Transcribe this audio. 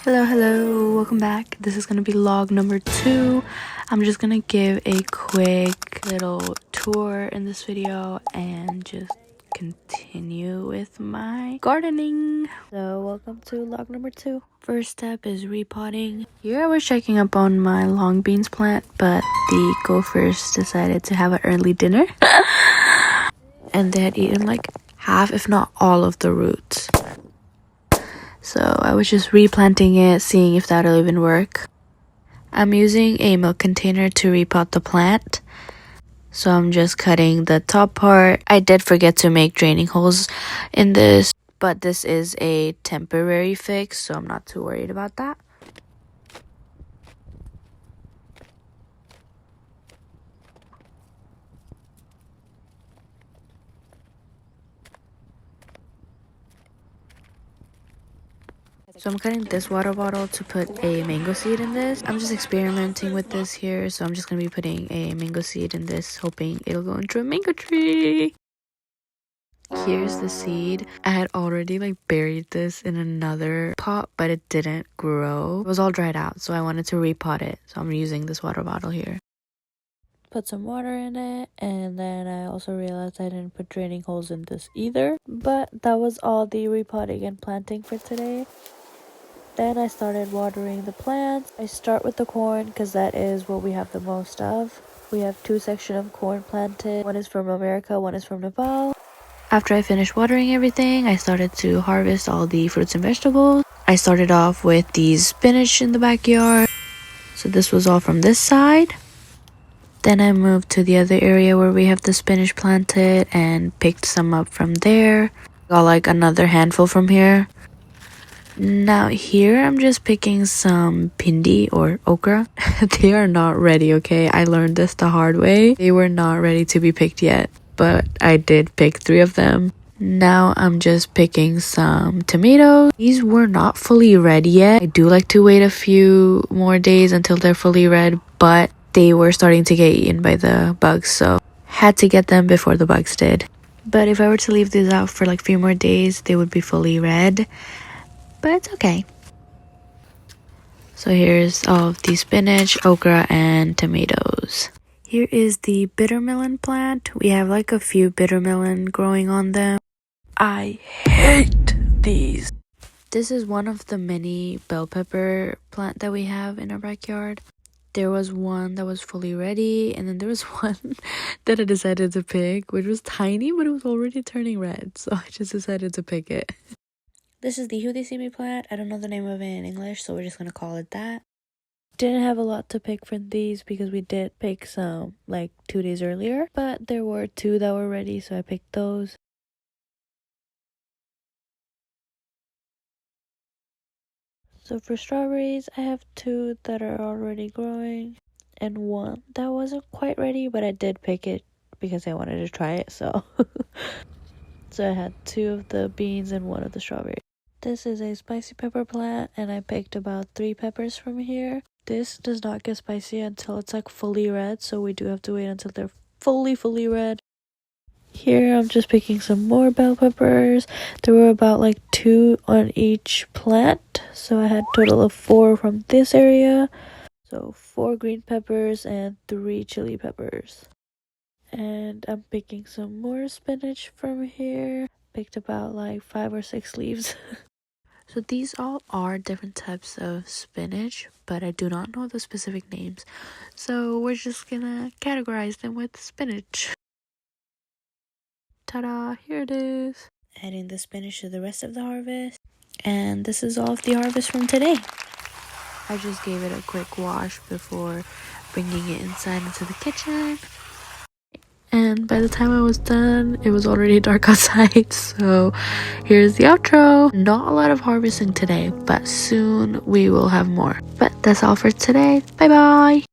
Hello, welcome back. This is gonna be vlog number 2. I'm just gonna give a quick little tour in this video and just continue with my gardening. So welcome to vlog number 2. First step is repotting. Here I was checking up on my long beans plant, but the gophers decided to have an early dinner and they had eaten like half if not all of the roots. So I was just replanting it, seeing if that'll even work. I'm using a milk container to repot the plant. So I'm just cutting the top part. I did forget to make draining holes in this, but this is a temporary fix, so I'm not too worried about that. So I'm cutting this water bottle to put a mango seed in this. I'm just experimenting with this here, so I'm just going to be putting a mango seed in this, hoping it'll go into a mango tree. Here's the seed. I had already buried this in another pot, but it didn't grow. It was all dried out, so I wanted to repot it. So I'm using this water bottle here. Put some water in it, and then I also realized I didn't put draining holes in this either. But that was all the repotting and planting for today. Then I started watering the plants. I start with the corn because that is what we have the most of. We have 2 sections of corn planted. One is from America, one is from Nepal. After I finished watering everything, I started to harvest all the fruits and vegetables. I started off with the spinach in the backyard. So this was all from this side. Then I moved to the other area where we have the spinach planted and picked some up from there. Got another handful from here. Now here I'm just picking some pindi or okra. They are not ready, okay? I learned this the hard way. They were not ready to be picked yet, but I did pick 3 of them. Now I'm just picking some tomatoes. These were not fully red yet. I do like to wait a few more days until they're fully red, but they were starting to get eaten by the bugs, so had to get them before the bugs did. But if I were to leave these out for a few more days, they would be fully red. But it's okay. So here's all of the spinach, okra, and tomatoes. Here is the bittermelon plant. We have a few bittermelon growing on them. I hate these. This is one of the many bell pepper plant that we have in our backyard. There was one that was fully ready, and then there was one that I decided to pick, which was tiny, but it was already turning red. So I just decided to pick it. This is the Hudisimi plant. I don't know the name of it in English, so we're just going to call it that. Didn't have a lot to pick from these because we did pick some 2 days earlier. But there were 2 that were ready, so I picked those. So for strawberries, I have 2 that are already growing. And 1 that wasn't quite ready, but I did pick it because I wanted to try it, so. So I had 2 of the beans and 1 of the strawberries. This is a spicy pepper plant, and I picked about 3 peppers from here. This does not get spicy until it's fully red, so we do have to wait until they're fully red. Here I'm just picking some more bell peppers. There were about 2 on each plant, so I had a total of 4 from this area. So 4 green peppers and 3 chili peppers. And I'm picking some more spinach from here. Picked about 5 or 6 leaves. So these all are different types of spinach, but I do not know the specific names. So we're just gonna categorize them with spinach. Ta-da, here it is. Adding the spinach to the rest of the harvest. And this is all of the harvest from today. I just gave it a quick wash before bringing it inside into the kitchen. And by the time I was done, it was already dark outside. So here's the outro. Not a lot of harvesting today, but soon we will have more. But that's all for today. Bye bye.